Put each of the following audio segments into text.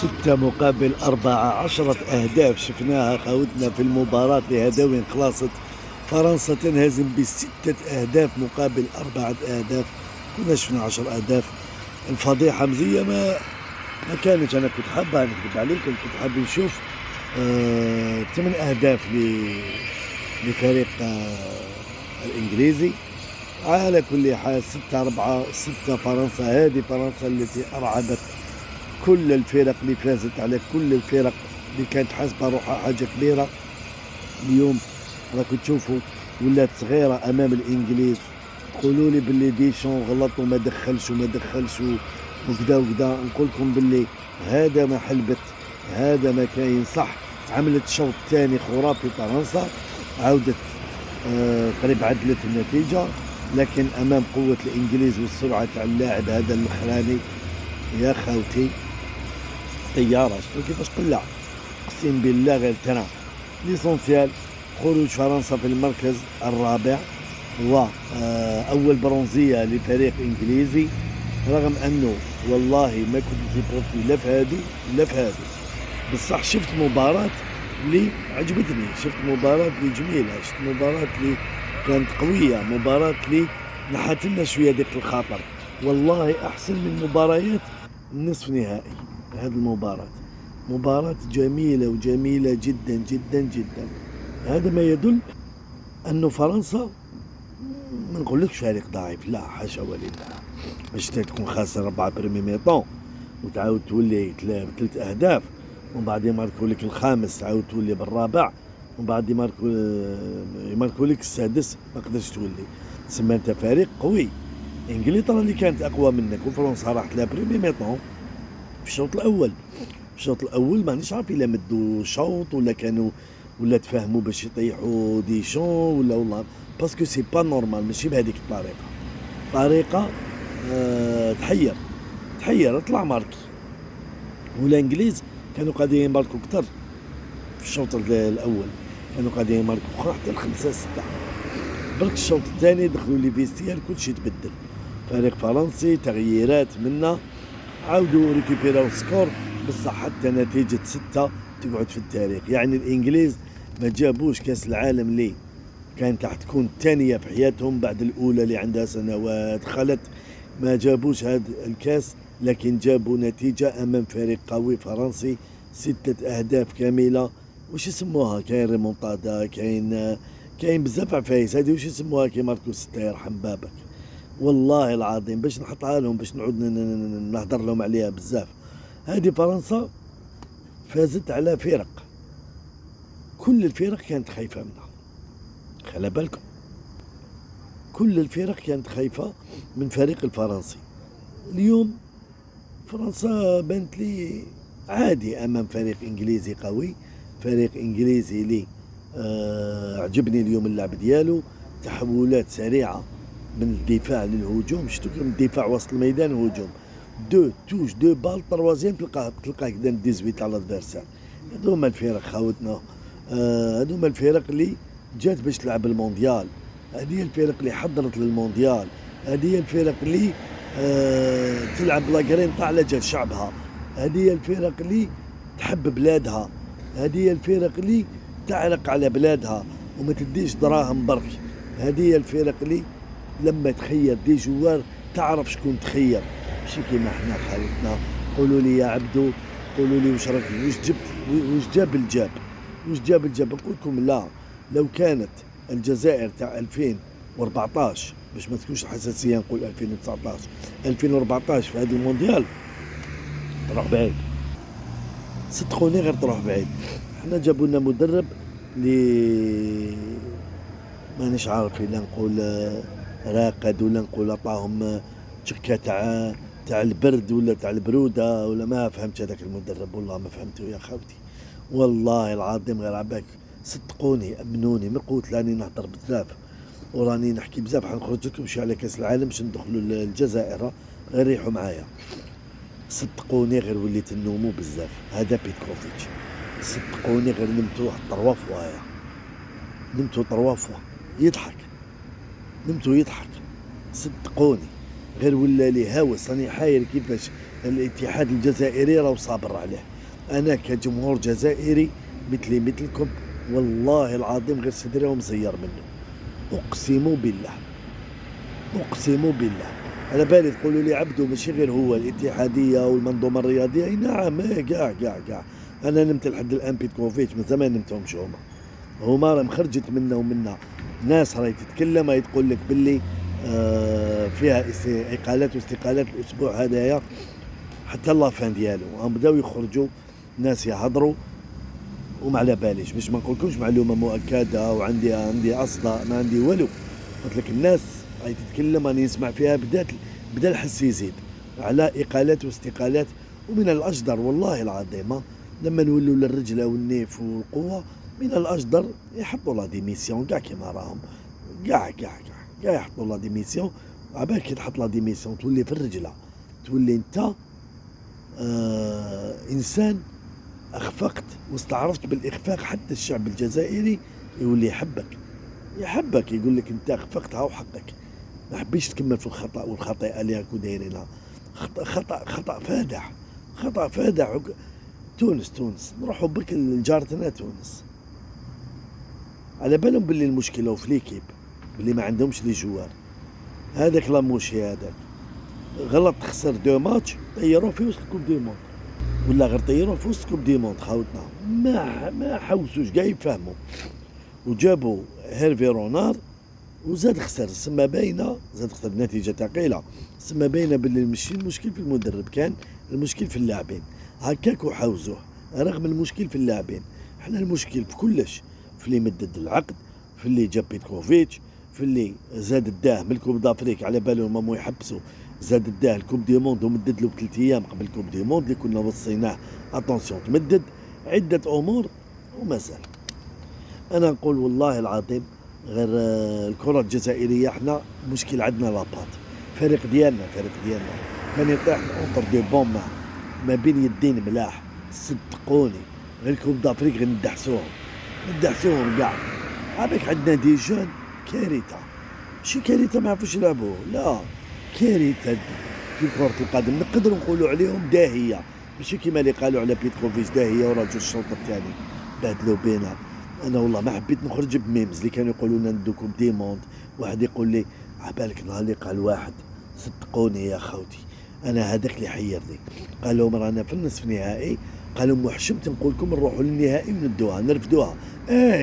6 مقابل 4، 10 أهداف شفناها خاوتنا في المباراة لهدوين خلاصت. فرنسا تنهزم ب6 أهداف مقابل 4 أهداف. كنا شفنا 10 أهداف. الفضيحة مزية ما كانت. أنا كنت حابة نكذب عليكم، كنت حابة نشوف 8 أهداف لفريق الإنجليزي. على كل حال 6-4، 6 فرنسا. هذه فرنسا التي أرعبت كل الفرق اللي فازت على كل الفرق اللي كانت حاسبة روحها حاجة كبيرة. اليوم راكم تشوفوا ولات صغيرة أمام الإنجليز. تقولوا لي باللي ديشون غلط وما دخلش وكذا وكذا. نقول لكم باللي هذا ما حلبت، هذا ما كاين صح. عملت شوط ثاني خرافي فرنسا، عودت قريب عدلت النتيجة، لكن أمام قوة الإنجليز والسرعة تاع اللاعب هذا الأخراني يا خاوتي طيارة. شفتوا كيفاش قلع؟ اقسم بالله غير ترى. ليسونسيال خروج فرنسا في المركز الرابع، وأول برونزية لفريق إنجليزي، رغم أنه والله ما كنت سيبورتي لا في هذه لا في هذه. بصح شفت مباراة اللي عجبتني، شفت مباراة اللي جميلة، شفت مباراة اللي كانت قوية، مباراة اللي نحت لنا شوية ديك الخاطر. والله أحسن من مباريات النصف نهائي. هذه المباراة مباراة جميلة وجميلة جدا جدا جدا. هذا ما يدل أنه فرنسا ما نقولكش فريق ضعيف، لا حاشا ولله. باش تكون خاسر 4 بريمي ميطون وتعاود تولي 3 أهداف، ومن بعد يماركوا لك الخامس تعاود تولي بالرابع، ومن بعد يماركوا لك السادس ما قدرش تولي. تسمى انت فريق قوي. انجلترا اللي كانت اقوى منك، وفرنسا راحت لا بريمي ميطون في الشوط الاول. في الشوط الاول مانيش عارف الا مدوا شوط ولا كانوا ولا تفاهموا باش يطيحوا ديشون ولا والله، باسكو سي با نورمال. ماشي بهذيك طريقه تحير اطلع ماركي. والانجليز كانوا قاعدين يماركوا اكثر في الشوط الاول، كانوا قاعدين يماركوا حتى 5-6. برك الشوط الثاني دخلوا لي فيستيال كلشي تبدل. فريق فرنسي تغييرات منا، عاودوا ريكوبيراو سكور، بصح حتى نتيجة 6 تقعد في التاريخ. يعني الانجليز ما جابوش كاس العالم اللي كانت راح تكون الثانية في حياتهم بعد الاولى اللي عندها سنوات خلت. ما جابوش هذا الكاس، لكن جابوا نتيجة امام فريق قوي فرنسي. 6 أهداف كاملة. وش يسموها؟ كاين ريمونتادا، كاين بزاف عفايس. هذه وش يسموها كي ماركو 6 يرحم بابك. والله العظيم باش نحطها لهم، باش نعود نهضر لهم عليها بزاف. هذه فرنسا فازت على فرق كل الفرق كانت خايفة منها. خلي بالكم، كل الفرق كانت خايفة من فريق الفرنسي. اليوم فرنسا بنت لي عادي امام فريق انجليزي قوي، فريق انجليزي لي عجبني اليوم اللعب ديالو. تحولات سريعة من الدفاع للهجوم. شفتوا من الدفاع وسط الميدان هجوم، 2 توش 2 بال، تروازيام تلقاه كدا 18 على الادفيرسار. هادو هما الفرق خاوتنا، هادو هما الفرق اللي جات باش تلعب المونديال. هذه الفرق اللي حضرت للمونديال. هذه الفرق اللي تلعب لاكرينطا على جال شعبها. هذه الفرق اللي تحب بلادها. هذه الفرق اللي تعرق على بلادها وما تديش دراهم برك. هذه الفرق اللي لما تخير دي جوار تعرف شكون تخير، ماشي كيما حنا خالتنا. قولوا لي يا عبدو، قولوا لي واش جبت، واش جاب الجاب. نقول لكم لا، لو كانت الجزائر تاع 2014، باش ما تكونش حساسيه نقول 2019، 2014 في هذا المونديال تروح بعيد. صدقوني غير تروح بعيد. حنا جابوا لنا مدرب اللي مانيش عارف الا نقول راقد ولا نقول عطاهم تشكه تاع البرد ولا تاع البروده، ولا ما فهمت هذاك المدرب. والله ما فهمته يا خاوتي، والله العظيم غير عباك. صدقوني امنوني، من قلت راني نهضر بزاف وراني نحكي بزاف. حنخرج لكم شي على كاس العالم باش ندخلوا الجزائر، غير ريحوا معايا. صدقوني غير وليت نومو بزاف. هذا بيتكوفيتش، صدقوني غير نمتو 3 فوايا، نمتو 3 فوا يضحك. صدقوني غير ولا لي هاوس. راني حاير كيفاش الاتحاد الجزائري راه صابر عليه. انا كجمهور جزائري مثلي مثلكم، والله العظيم غير صدري مزير منه، اقسم بالله، اقسم بالله. على بالي تقولوا لي عبدو ماشي غير هو الاتحاديه والمنظومه الرياضيه، اي نعم، كاع انا نمت لحد الان بيتكوفيتش من زمان نمتهمش هما راه خرجت منا ومنا ناس راهي تتكلم، راهي تقول لك باللي فيها اقالات واستقالات الاسبوع هذايا حتى لافان ديالو، هم بداو يخرجوا ناس يهضروا وما على باليش، باش ما نقولكمش معلومه مؤكده وعندي اصلا ما عندي والو. قلت لك الناس راهي تتكلم، راني نسمع فيها بدا الحس يزيد على اقالات واستقالات. ومن الاجدر والله العظيم لما نولوا للرجله والنيف والقوه، من الاجدر يحطوا لا ديميسيون كاع كيما راهم، كاع يحطوا لا ديميسيون. عبالك كي تحط لا ديميسيون تولي في الرجله، تولي انت انسان اخفقت واستعرفت بالاخفاق، حتى الشعب الجزائري يولي يحبك يقول لك انت اخفقت هاو حقك، ما حبيش تكمل في الخطا والخطيئه اللي راكو دايرينها. خطا فادح، خطا فادح. تونس نروحوا برك لجارتنا تونس، على بالهم باللي المشكله في ليكيب، باللي ما عندهمش لي جوار. هذاك لاموشي هذاك غلط، خسر 2 ماتش طيروه في وسط كوب دي موند، ولا غير طيروه في وسط كوب دي موند. خاوتنا ما حوسوش كاع يفهموا، وجابوا هيرفي رونار وزاد خسر. سما باينه زاد خسر بنتيجه ثقيله، سما باينه باللي ماشي المشكل في المدرب، كان المشكل في اللاعبين. هكاك وحوزوه رغم المشكل في اللاعبين. احنا المشكل في كلش، في اللي مدد العقد، في اللي جاب بيتكوفيتش، في اللي زاد الداه من الكوب دافريك على بالهم مامو يحبسوا، زاد الداه الكوب دي موند ومدد له ب3 ايام قبل كوب دي موند اللي كنا وصيناه اتونسيون تمدد. عده امور ومازال. انا نقول والله العظيم غير الكره الجزائريه احنا مشكل عندنا لاباط. فريق ديالنا كان يطيح اونتر دي بوم ما بين يدين ملاح، صدقوني غير كوب دافريك غير ندحسوهم كاع. عابك عندنا دي جون كارثه، ماشي كارثه ما يعرفوش يلعبوا، لا كارثه في كرة القدم. نقدروا نقولوا عليهم داهيه، ماشي كيما اللي قالوا على بيتكوفيتش داهيه ورجل الشوط الثاني بهدلوا بينا. انا والله ما حبيت نخرج بميمز اللي كانوا يقولوا لنا ندو كوب دي موند. واحد يقول لي عبالك نهار اللي قال واحد، صدقوني يا خوتي انا هذاك اللي حيرني، قال لهم رانا في النصف نهائي، قالوا وحشمت نقول لكم نروحوا للنهائي وندوها نرفدوها.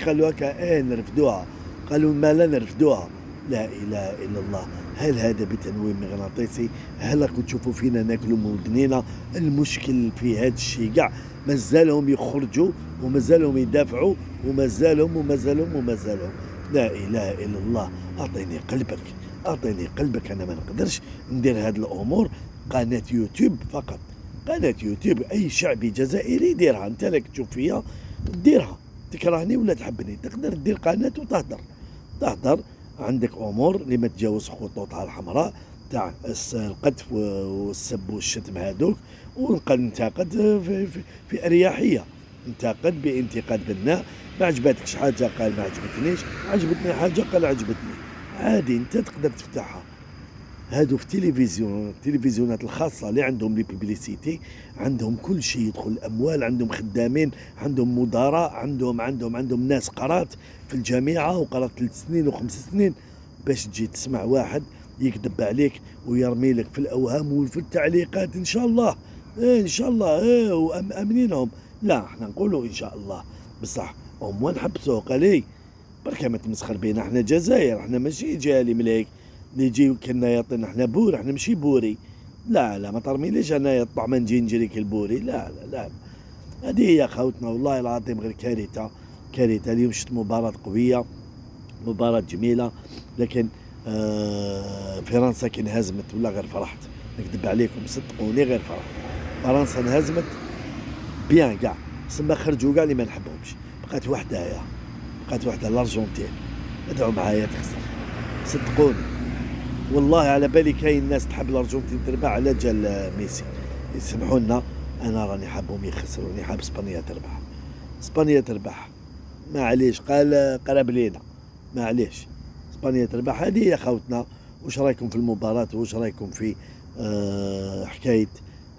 قالوا هكا نرفدوها، قالوا ما لا نرفدوها. لا اله الا الله. هل هذا بتنويم مغناطيسي؟ هل راكم تشوفوا فينا ناكلوا مودنينا؟ المشكل في هذا الشيء كاع مازالهم يخرجوا ومازالهم يدافعوا ومازالهم. لا اله الا الله. اعطيني قلبك. انا ما نقدرش ندير هذه الامور. قناه يوتيوب فقط، قناه يوتيوب اي شعبي جزائري يديرها. انت لك تشوف فيها ديرها، تكرهني ولا تحبني، تقدر دير قناه وتهدر عندك امور اللي ما تجاوز خطوطها الحمراء تاع القذف والسب والشتم هذوك، وننتقد في اريحيه، انتقد بانتقاد بناء. ما عجبتكش حاجه قال ما عجبتنيش، عجبتني حاجه قال عجبتني، عادي انت تقدر تفتحها. هادو في التلفزيونات الخاصه اللي عندهم لي بيبليسيتي، عندهم كل شيء يدخل الاموال، عندهم خدامين، عندهم مدراء، عندهم ناس قرات في الجامعه وقرات 3 سنين و5 سنين باش تجي تسمع واحد يكذب عليك ويرمي لك في الاوهام وفي التعليقات ان شاء الله ان شاء الله وامنينهم. لا احنا نقولوا ان شاء الله بصح وين نحبسوه. قال لي بركه ما تمسخر بينا، احنا جزائر، احنا ماشي جالي ملايك نجي كنا يعطينا احنا بور، احنا ماشي بوري. لا ما ترميليش انا يطلع ما نجي نجري كالبوري. لا هذه هي خوتنا والله العظيم غير كارثه. اليوم شفت مباراة قوية، مباراة جميلة، لكن فرنسا كي انهزمت ولا غير فرحت، نكذب عليكم صدقوني غير فرحت. فرنسا انهزمت بيان كاع، سما خرجوا كاع اللي ما نحبهمش، بقات وحده الارجنتين. ادعوا معايا تخسر صدقوني والله. على بالي كاين ناس تحب الارجنتين تربح على جال ميسي، يسمحوا لنا. انا راني حابهم يخسروا، راني حاب اسبانيا تربح معليش، قال قرب لينا معليش، اسبانيا تربح. هذه يا خوتنا. واش رايكم في المباراة؟ واش رايكم في حكاية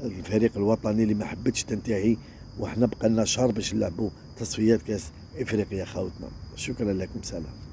الفريق الوطني اللي ما حبتش تنتهي، وحنا بقى لنا شهر باش نلعبوا تصفيات كاس افريقيا خاوتنا. شكرا لكم، سلام.